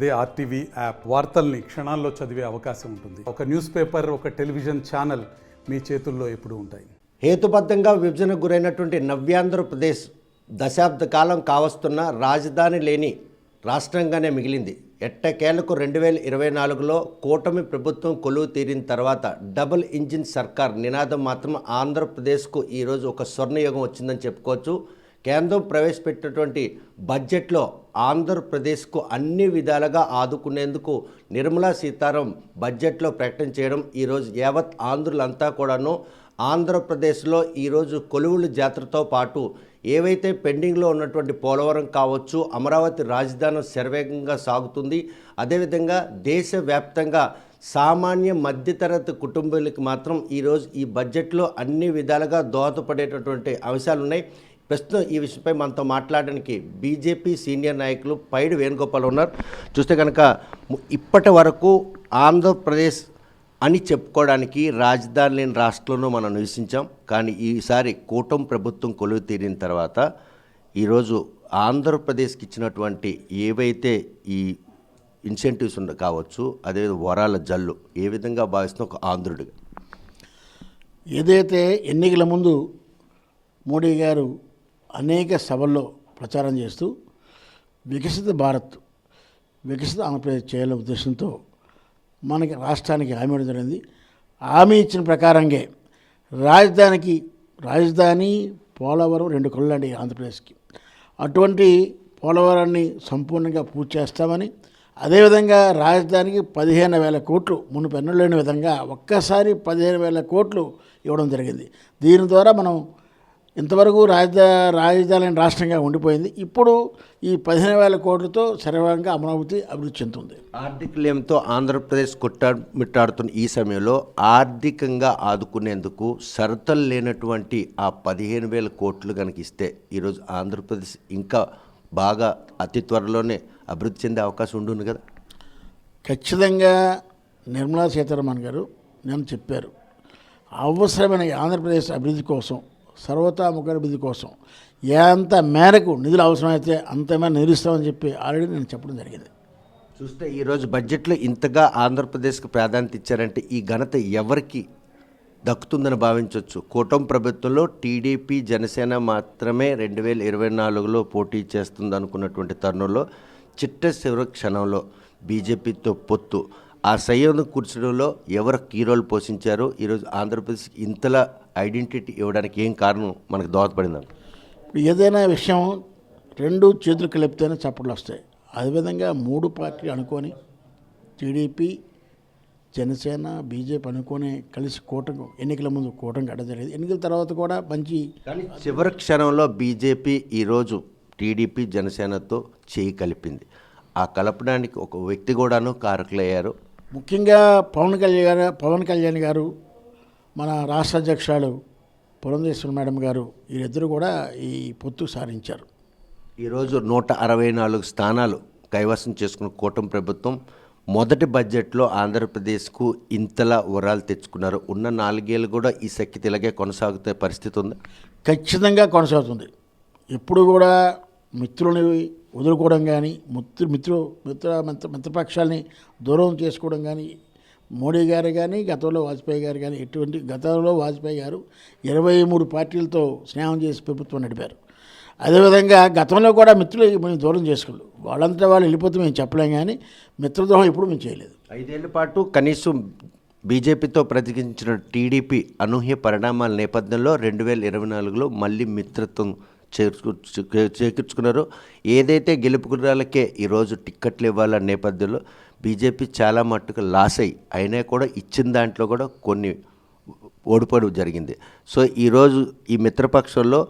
అదే RTV app వార్తల్ని క్షణాల్లో చదివే అవకాశం ఉంటుంది. ఒక న్యూస్ పేపర్, ఒక టెలివిజన్ ఛానల్ మీ చేతుల్లో ఎప్పుడూ ఉంటాయి. హేతుబద్ధంగా విభజనకు గురైనటువంటి నవ్యాంధ్రప్రదేశ్ దశాబ్ద కాలం కావస్తున్న రాజధాని లేని రాష్ట్రంగానే మిగిలింది. ఎట్టకేలకు 2024లో కూటమి ప్రభుత్వం కొలువు తీరిన తర్వాత డబుల్ ఇంజిన్ సర్కార్ నినాదం మాత్రం ఆంధ్రప్రదేశ్కు ఈరోజు ఒక స్వర్ణయుగం వచ్చిందని చెప్పుకోవచ్చు. కేంద్రం ప్రవేశపెట్టినటువంటి బడ్జెట్లో ఆంధ్రప్రదేశ్కు అన్ని విధాలుగా ఆదుకునేందుకు నిర్మలా సీతారామన్ బడ్జెట్లో ప్రకటన చేయడం ఈరోజు యావత్ ఆంధ్రులంతా కూడాను ఆంధ్రప్రదేశ్లో ఈరోజు కొలువుల జాతరతో పాటు ఏవైతే పెండింగ్లో ఉన్నటువంటి పోలవరం కావచ్చు, అమరావతి రాజధాని శరవేగంగా సాగుతుంది. అదేవిధంగా దేశవ్యాప్తంగా సామాన్య మధ్యతరగతి కుటుంబాలకు మాత్రం ఈరోజు ఈ బడ్జెట్లో అన్ని విధాలుగా దోహదపడేటటువంటి అంశాలు ఉన్నాయి. ప్రస్తుతం ఈ విషయంపై మనతో మాట్లాడడానికి బీజేపీ సీనియర్ నాయకులు పైడి వేణుగోపాల్ ఉన్నారు. చూస్తే కనుక ఇప్పటి వరకు ఆంధ్రప్రదేశ్ అని చెప్పుకోవడానికి రాజధాని లేని రాష్ట్రంలో మనం నివసించాం. కానీ ఈసారి కూటమి ప్రభుత్వం కొలువు తీరిన తర్వాత ఈరోజు ఆంధ్రప్రదేశ్కి ఇచ్చినటువంటి ఏవైతే ఈ ఇన్సెంటివ్స్ కావచ్చు, అదే వరాల జల్లు ఏ విధంగా భావిస్తున్న ఒక ఆంధ్రుడిగా, ఏదైతే ఎన్నికల ముందు మోడీ గారు అనేక సభల్లో ప్రచారం చేస్తూ వికసిత భారత్, వికసిత ఆంధ్రప్రదేశ్ చేయాలనే ఉద్దేశంతో మనకి రాష్ట్రానికి హామీ ఇవ్వడం జరిగింది. హామీ ఇచ్చిన ప్రకారంగా రాజధాని పోలవరం 2 కళ్ళు అండి ఆంధ్రప్రదేశ్కి. అటువంటి పోలవరాన్ని సంపూర్ణంగా పూర్తి చేస్తామని, అదేవిధంగా రాజధానికి 15,000 కోట్లు మునుపు ఎన్నడూ లేని విధంగా ఒక్కసారి 15,000 కోట్లు ఇవ్వడం జరిగింది. దీని ద్వారా మనం ఇంతవరకు రాజధాని రాష్ట్రంగా ఉండిపోయింది. ఇప్పుడు ఈ 15,000 కోట్లతో సర్వంగా అమరావతి అభివృద్ధి చెందుతుంది. ఆర్థిక వ్యయంతో ఆంధ్రప్రదేశ్ కొట్టాడుతున్న ఈ సమయంలో ఆర్థికంగా ఆదుకునేందుకు షరతులు లేనటువంటి ఆ 15,000 కోట్లు కనుక ఇస్తే ఈరోజు ఆంధ్రప్రదేశ్ ఇంకా బాగా అతి త్వరలోనే అభివృద్ధి చెందే అవకాశం ఉంటుంది కదా. ఖచ్చితంగా నిర్మలా సీతారామన్ గారు నేను చెప్పారు, అవసరమైన ఆంధ్రప్రదేశ్ అభివృద్ధి కోసం, సర్వతోముఖ అభివృద్ధి కోసం ఎంత మేరకు నిధులు అవసరమైతే అంత మేర నిలుస్తామని చెప్పి ఆల్రెడీ నేను చెప్పడం జరిగింది. చూస్తే ఈరోజు బడ్జెట్లో ఇంతగా ఆంధ్రప్రదేశ్కి ప్రాధాన్యత ఇచ్చారంటే ఈ ఘనత ఎవరికి దక్కుతుందని భావించవచ్చు. కూటమి ప్రభుత్వంలో టీడీపీ, జనసేన మాత్రమే 2024లో పోటీ చేస్తుంది అనుకున్నటువంటి తరుణంలో చిట్ట చివరి క్షణంలో బీజేపీతో పొత్తు, ఆ సయ్యను కూర్చడంలో ఎవరు కీ రోల్ పోషించారో ఈరోజు ఆంధ్రప్రదేశ్ ఇంతలా ఐడెంటిటీ ఇవ్వడానికి ఏం కారణం మనకు దోహదపడింది? ఏదైనా విషయం 2 చేతులు కలిపితేనే చప్పట్లు వస్తాయి. అదేవిధంగా 3 పార్టీలు అనుకొని టీడీపీ, జనసేన, బీజేపీ అనుకొని కలిసి కూటమి ఎన్నికల ముందు కూటమి కట్టడం జరిగింది. ఎన్నికల తర్వాత కూడా మంచి, కానీ చివరి క్షణంలో బీజేపీ ఈరోజు టీడీపీ, జనసేనతో చేయి కలిపింది. ఆ కలపడానికి ఒక వ్యక్తి కూడాను కారకులయ్యారు. ముఖ్యంగా పవన్ కళ్యాణ్ గారు, మన రాష్ట్ర అధ్యక్షురాలు పురంధేశ్వరి మేడం గారు, వీరిద్దరూ కూడా ఈ పొత్తు సాధించారు. ఈరోజు 164 స్థానాలు కైవసం చేసుకున్న కూటమి ప్రభుత్వం మొదటి బడ్జెట్లో ఆంధ్రప్రదేశ్కు ఇంతలా వరాలు తెచ్చుకున్నారు. ఉన్న 4 ఏళ్ళు కూడా ఈ సఖ్యత ఇలాగే కొనసాగుతే పరిస్థితి ఉంది? ఖచ్చితంగా కొనసాగుతుంది. ఎప్పుడు కూడా మిత్రులని వదులుకోవడం కానీ, మిత్రపక్షాలని దూరం చేసుకోవడం కానీ, మోడీ గారు కానీ, గతంలో వాజ్పేయి గారు కానీ, గతంలో వాజ్పేయి గారు 23 పార్టీలతో స్నేహం చేసి ప్రభుత్వం నడిపారు. అదేవిధంగా గతంలో కూడా మిత్రులు మేము దూరం చేసుకోలేదు. వాళ్ళంతా వాళ్ళు వెళ్ళిపోతే మేము చెప్పలేం, కానీ మిత్రద్రోహం ఎప్పుడు మేము చేయలేదు. 5 ఏళ్ల పాటు కనీసం బీజేపీతో ప్రతిఘటించిన టీడీపీ అనూహ్య పరిణామాల నేపథ్యంలో 2024లో మళ్ళీ మిత్రత్వం చేకూర్చుకున్నారు. ఏదైతే గెలుపు గుర్రాలకే ఈరోజు టిక్కెట్లు ఇవ్వాలన్న నేపథ్యంలో బీజేపీ చాలా మట్టుకు లాస్ అయినా కూడా ఇచ్చిన దాంట్లో కూడా కొన్ని ఓడిపోవడం జరిగింది. సో ఈరోజు ఈ మిత్రపక్షంలో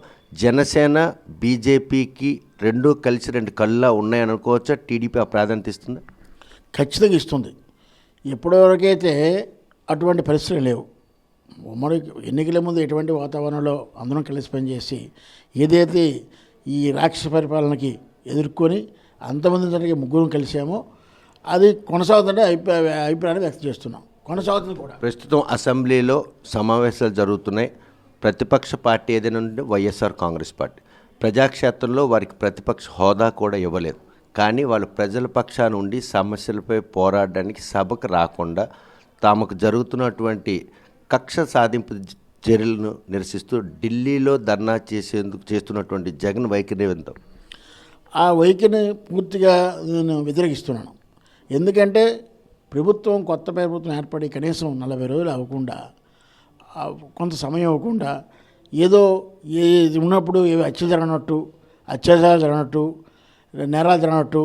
జనసేన, బీజేపీకి 2 కలిసి 2 కళ్ళ ఉన్నాయని అనుకోవచ్చా? టీడీపీ ఆ ప్రాధాన్యత ఇస్తుందా? ఖచ్చితంగా ఇస్తుంది. ఇప్పటివరకైతే అటువంటి పరిస్థితులు లేవు. ఉమ్మడి ఎన్నికల ముందు ఎటువంటి వాతావరణంలో అందరం కలిసి పనిచేసి ఏదైతే ఈ రాక్షస పరిపాలనకి ఎదుర్కొని అంతమంది జరిగే 3 కలిసామో అది కొనసాగుతుంటే అభిప్రాయాన్ని వ్యక్తం చేస్తున్నాం. కొనసాగుతుంది కూడా. ప్రస్తుతం అసెంబ్లీలో సమావేశాలు జరుగుతున్నాయి. ప్రతిపక్ష పార్టీ ఏదైనా ఉంటే వైఎస్ఆర్ కాంగ్రెస్ పార్టీ. ప్రజాక్షేత్రంలో వారికి ప్రతిపక్ష హోదా కూడా ఇవ్వలేదు. కానీ వాళ్ళు ప్రజల పక్షాన ఉండి సమస్యలపై పోరాడడానికి సభకు రాకుండా తమకు జరుగుతున్నటువంటి కక్ష సాధింపు చర్యలను నిరసిస్తూ ఢిల్లీలో ధర్నా చేస్తున్నటువంటి జగన్ వైఖరి విందాం. ఆ వైఖరిని పూర్తిగా నేను వ్యతిరేకిస్తున్నాను. ఎందుకంటే కొత్త ప్రభుత్వం ఏర్పడి కనీసం 40 రోజులు అవ్వకుండా, కొంత సమయం అవ్వకుండా ఏదో ఉన్నప్పుడు హత్యలు జరగనట్టు నేరాలు జరగనట్టు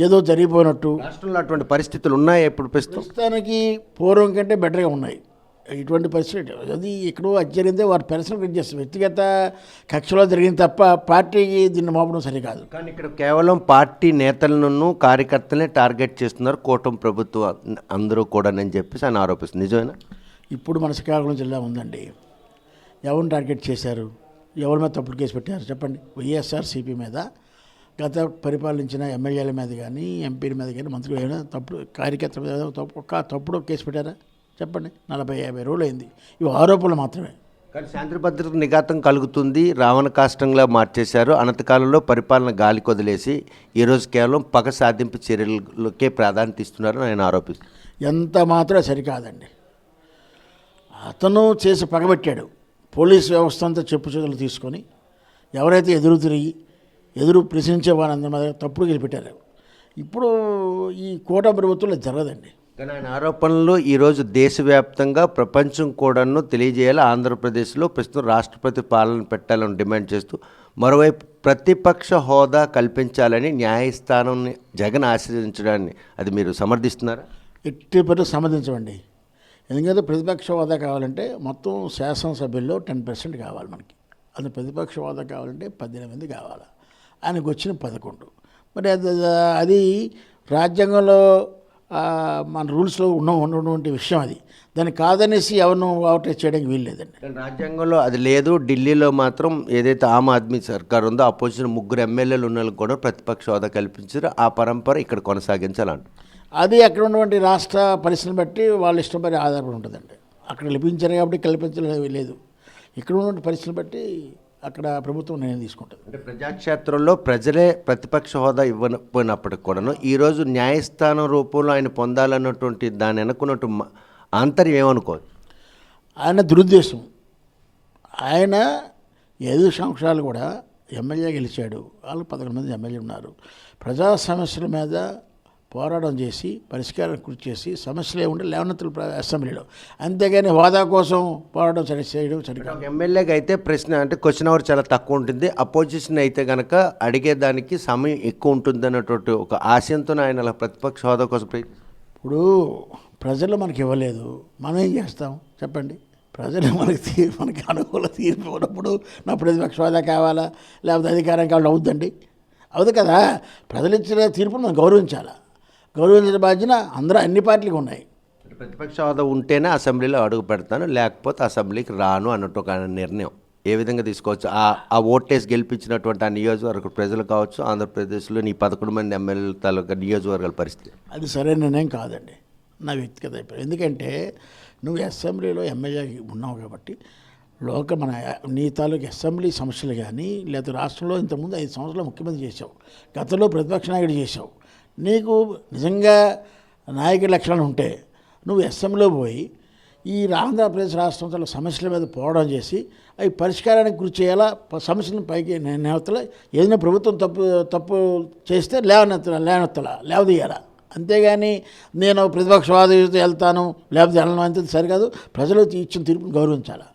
ఏదో జరిగిపోయినట్టు రాష్ట్రంలో అటువంటి పరిస్థితులు ఉన్నాయి. ఇప్పుడు ప్రస్తుతానికి పూర్వం కంటే బెటర్గా ఉన్నాయి. ఇటువంటి పరిస్థితి అది ఎక్కడో జరిగిందే వారి పర్సనల్ చేస్తారు, వ్యక్తిగత కక్షలో జరిగింది తప్ప పార్టీకి దీన్ని మోపడం సరికాదు. కానీ ఇక్కడ కేవలం పార్టీ నేతలను కార్యకర్తలనే టార్గెట్ చేస్తున్నారు కూటమి ప్రభుత్వం అందరూ కూడా అని చెప్పేసి ఆయన ఆరోపిస్తుంది. నిజమేనా? ఇప్పుడు మన శ్రీకాకుళం జిల్లా ఉందండి, ఎవరిని టార్గెట్ చేశారు, ఎవరి మీద తప్పుడు కేసు పెట్టారు చెప్పండి? వైఎస్ఆర్సీపీ మీద, గత పరిపాలించిన ఎమ్మెల్యేల మీద కానీ ఎంపీల మీద కానీ మంత్రులు ఏమైనా తప్పుడు కార్యకర్తల మీద తప్పుడు కేసు పెట్టారా చెప్పండి? 40-50 రోజులు అయింది. ఇవి ఆరోపణలు మాత్రమే. కానీ శాంతి భద్రతకు నిఘాతం కలుగుతుంది, రావణ కాష్టంగా మార్చేశారు. అనంతకాలంలో పరిపాలన గాలి కొదిలేసి ఈరోజు కేవలం పగ సాధింపు చర్యలకే ప్రాధాన్యత ఇస్తున్నారని ఆయన ఆరోపిస్తారు. ఎంత మాత్రం సరికాదండి. అతను చేసి పగబెట్టాడు. పోలీస్ వ్యవస్థ అంతా చెప్పు చేతులు తీసుకొని ఎవరైతే ఎదురు ప్రశ్నించే వాళ్ళందరి మీద తప్పుడు కేసు పెట్టారు. ఇప్పుడు ఈ కూటమి ప్రభుత్వంలో జరగదండి. కానీ ఆయన ఆరోపణలు ఈరోజు దేశవ్యాప్తంగా ప్రపంచం కూడాను తెలియజేయాలి. ఆంధ్రప్రదేశ్లో ప్రస్తుతం రాష్ట్రపతి పాలన పెట్టాలని డిమాండ్ చేస్తూ, మరోవైపు ప్రతిపక్ష హోదా కల్పించాలని న్యాయస్థానాన్ని జగన్ ఆశ్రయించడాన్ని అది మీరు సమర్థిస్తున్నారా? ఎట్టి పరిస్థితుల్లో సమర్థించమండి. ఎందుకంటే ప్రతిపక్ష హోదా కావాలంటే మొత్తం శాసనసభ్యుల్లో 10% కావాలి మనకి. అది ప్రతిపక్ష హోదా కావాలంటే 18 కావాలి. ఆయనకు వచ్చిన 11. మరి అది రాజ్యాంగంలో మన రూల్స్లో ఉన్నటువంటి విషయం. అది దాన్ని కాదనేసి ఎవరిను ఓవర్టేక్ చేయడానికి వీలు లేదండి. రాజ్యాంగంలో అది లేదు. ఢిల్లీలో మాత్రం ఏదైతే ఆమ్ ఆద్మీ సర్కార్ ఉందో అపోజిషన్ 3 ఎమ్మెల్యేలు ఉన్న వాళ్ళకి కూడా ప్రతిపక్ష హోదా కల్పించారు. ఆ పరంపర ఇక్కడ కొనసాగించాలంట. అది అక్కడ ఉన్నటువంటి రాష్ట్ర పరిస్థితిని బట్టి వాళ్ళ ఇష్టపడి ఆధారపడి ఉంటుందండి. అక్కడ కల్పించారు కాబట్టి కల్పించలేదు లేదు. ఇక్కడ ఉన్నటువంటి పరిస్థితిని బట్టి అక్కడ ప్రభుత్వం నిర్ణయం తీసుకుంటుంది. అంటే ప్రజాక్షేత్రంలో ప్రజలే ప్రతిపక్ష హోదా ఇవ్వకపోయినప్పటికి కూడాను ఈరోజు న్యాయస్థానం రూపంలో ఆయన పొందాలన్నటువంటి దాన్ని అనుకున్నట్టు ఆంతర్యం ఏమనుకోవచ్చు? ఆయన దురుద్దేశం. ఆయన 5 సంవత్సరాలు కూడా ఎమ్మెల్యే గెలిచాడు. వాళ్ళు 11 మంది ఎమ్మెల్యే ఉన్నారు. ప్రజా సమస్యల మీద పోరాటం చేసి పరిష్కారం కృషి చేసి సమస్యలు ఏముంటే లేవనెత్తులు అసెంబ్లీలో, అంతేగాని హోదా కోసం పోరాటం చేయడం సరిగ్గా. ఎమ్మెల్యేగా అయితే ప్రశ్న అంటే క్వశ్చన్ అవర్ చాలా తక్కువ ఉంటుంది. అపోజిషన్ అయితే కనుక అడిగేదానికి సమయం ఎక్కువ ఉంటుంది అన్నటువంటి ఒక ఆశయంతో ఆయన ప్రతిపక్ష హోదా కోసం ఇప్పుడు ప్రజలు మనకి ఇవ్వలేదు, మనం ఏం చేస్తాం చెప్పండి? ప్రజలు మనకి అనుకూల తీర్పు ఉన్నప్పుడు నా ప్రతిపక్ష హోదా కావాలా లేకపోతే అధికారం కావాలా? అవుద్దండి, అవుదు కదా. ప్రజలు ఇచ్చిన తీర్పును మనం గౌరవించాలా. గౌరవించిన బాధ్యత అన్ని పార్టీలకు ఉన్నాయి. ప్రతిపక్ష హోదా ఉంటేనే అసెంబ్లీలో అడుగు పెడతాను, లేకపోతే అసెంబ్లీకి రాను అన్నట్టు ఒక నిర్ణయం ఏ విధంగా తీసుకోవచ్చు? ఆ ఓటేసి గెలిపించినటువంటి ఆ నియోజకవర్గ ప్రజలు కావచ్చు, ఆంధ్రప్రదేశ్లో నీ 11 మంది ఎమ్మెల్యేల తాలూకా నియోజకవర్గాల పరిస్థితి అది సరైన నిర్ణయం కాదండి, నా వ్యక్తిగత అభిప్రాయం. ఎందుకంటే నువ్వు అసెంబ్లీలో ఎమ్మెల్యే ఉన్నావు కాబట్టి మన నీ తాలూకు అసెంబ్లీ సమస్యలు కానీ లేదా రాష్ట్రంలో ఇంతకుముందు 5 సంవత్సరాలు ముఖ్యమంత్రి చేసావు, గతంలో ప్రతిపక్ష నాయకుడు చేసావు. నీకు నిజంగా నాయకుడి లక్షణాలు ఉంటే నువ్వు అసెంబ్లీలో పోయి ఈ ఆంధ్రప్రదేశ్ రాష్ట్రంలో సమస్యల మీద పోరాటం చేసి అవి పరిష్కారానికి కృషి చేయాలా. సమస్యలను పైకి నేవతల ఏదైనా ప్రభుత్వం తప్పు చేస్తే లేవదీయాలా. అంతేగాని నేను ప్రతిపక్షవాదితో వెళ్తాను లేకపోతే వెళ్ళను అంతే సరికాదు. ప్రజలు ఇచ్చిన తీర్పును గౌరవించాలి.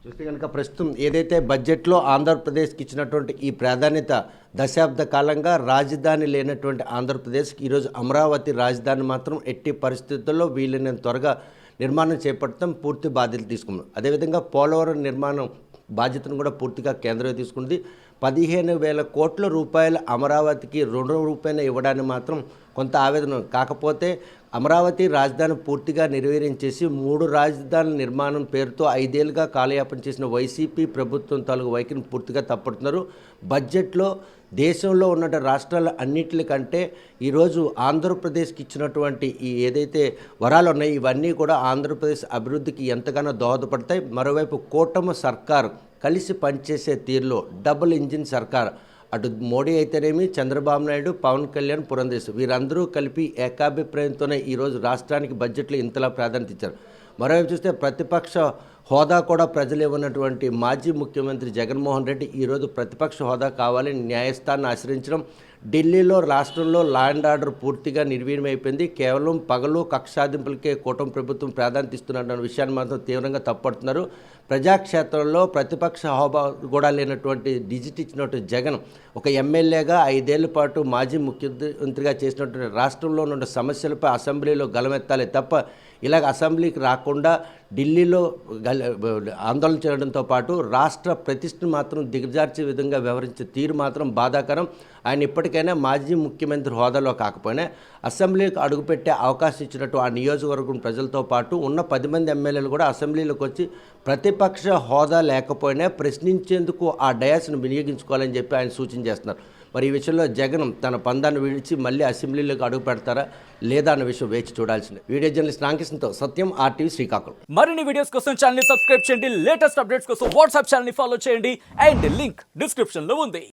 చూస్తే కనుక ప్రస్తుతం ఏదైతే బడ్జెట్లో ఆంధ్రప్రదేశ్కి ఇచ్చినటువంటి ఈ ప్రాధాన్యత, దశాబ్ద కాలంగా రాజధాని లేనటువంటి ఆంధ్రప్రదేశ్కి ఈరోజు అమరావతి రాజధాని మాత్రం ఎట్టి పరిస్థితుల్లో వీలైనంత త్వరగా నిర్మాణం చేపడతాం, పూర్తి బాధ్యతలు తీసుకున్నాం. అదేవిధంగా పోలవరం నిర్మాణం బాధ్యతను కూడా పూర్తిగా కేంద్రం తీసుకుంది. 15,000 కోట్ల రూపాయల అమరావతికి ₹2 ఇవ్వడాన్ని మాత్రం కొంత ఆవేదన. కాకపోతే అమరావతి రాజధాని పూర్తిగా నిర్వీర్యం చేసి 3 రాజధానుల నిర్మాణం పేరుతో 5 ఏళ్ళుగా కాలయాపన చేసిన వైసీపీ ప్రభుత్వం తాలూకు వైఖరిని పూర్తిగా తప్పుడుతున్నారు. బడ్జెట్లో దేశంలో ఉన్న రాష్ట్రాల అన్నింటికంటే ఈరోజు ఆంధ్రప్రదేశ్కి ఇచ్చినటువంటి ఈ ఏదైతే వరాలు ఉన్నాయో ఇవన్నీ కూడా ఆంధ్రప్రదేశ్ అభివృద్ధికి ఎంతగానో దోహదపడతాయి. మరోవైపు కూటమి సర్కారు కలిసి పనిచేసే తీరులో డబుల్ ఇంజిన్ సర్కార్ అటు మోడీ అయితేనేమి, చంద్రబాబు నాయుడు, పవన్ కళ్యాణ్, పురంధేశ్వరి వీరందరూ కలిపి ఏకాభిప్రాయంతోనే ఈరోజు రాష్ట్రానికి బడ్జెట్లో ఇంతలా ప్రాధాన్యత ఇచ్చారు. మరోవైపు చూస్తే ప్రతిపక్ష హోదా కూడా ప్రజలు ఇవ్వనటువంటి మాజీ ముఖ్యమంత్రి జగన్మోహన్ రెడ్డి ఈరోజు ప్రతిపక్ష హోదా కావాలని న్యాయస్థానాన్ని ఆశ్రయించడం, ఢిల్లీలో రాష్ట్రంలో లా అండ్ ఆర్డర్ పూర్తిగా నిర్వీర్యమైపోయింది, కేవలం పగలు కక్షాదింపులకే కూటమి ప్రభుత్వం ప్రాధాన్యత ఇస్తున్నటువంటి విషయాన్ని మాత్రం తీవ్రంగా తప్పుపడుతున్నారు. ప్రజాక్షేత్రంలో ప్రతిపక్ష హోదా కూడా లేనటువంటి డిజిట్ ఇచ్చినటువంటి జగన్ ఒక ఎమ్మెల్యేగా 5 ఏళ్ల పాటు మాజీ ముఖ్యమంత్రిగా చేసినటువంటి రాష్ట్రంలో ఉన్న సమస్యలపై అసెంబ్లీలో గలమెత్తాలి తప్ప ఇలాగ అసెంబ్లీకి రాకుండా ఢిల్లీలో ఆందోళన చేయడంతో పాటు రాష్ట్ర ప్రతిష్టను మాత్రం దిగజార్చే విధంగా వ్యవహరించే తీరు మాత్రం బాధాకరం. ఆయన ఇప్పటికైనా మాజీ ముఖ్యమంత్రి హోదాలో కాకపోయినా అసెంబ్లీకి అడుగుపెట్టే అవకాశం ఇచ్చినట్టు ఆ నియోజకవర్గం ప్రజలతో పాటు ఉన్న 10 మంది ఎమ్మెల్యేలు కూడా అసెంబ్లీలోకి వచ్చి ప్రతిపక్ష హోదా లేకపోయినా ప్రశ్నించేందుకు ఆ డయాస్ను వినియోగించుకోవాలని చెప్పి ఆయన సూచన చేస్తున్నారు. మరి ఈ విషయంలో జగన్ తన పందాన్ని విడిచి మళ్ళీ అసెంబ్లీలోకి అడుగు పెడతారా లేదా అన్న విషయం వేచి చూడాల్సిందే. వీడియో జర్నలిస్ట్ రామకృష్ణతో సత్యం, RTV శ్రీకాకుళం. మరిన్ని వీడియోస్ కోసం ఛానల్ ని సబ్స్క్రైబ్ చేయండి, లేటెస్ట్ అప్డేట్స్ కోసం వాట్సాప్ ఛానల్ ని ఫాలో చేయండి అండ్ లింక్ డిస్క్రిప్షన్ లో ఉంది.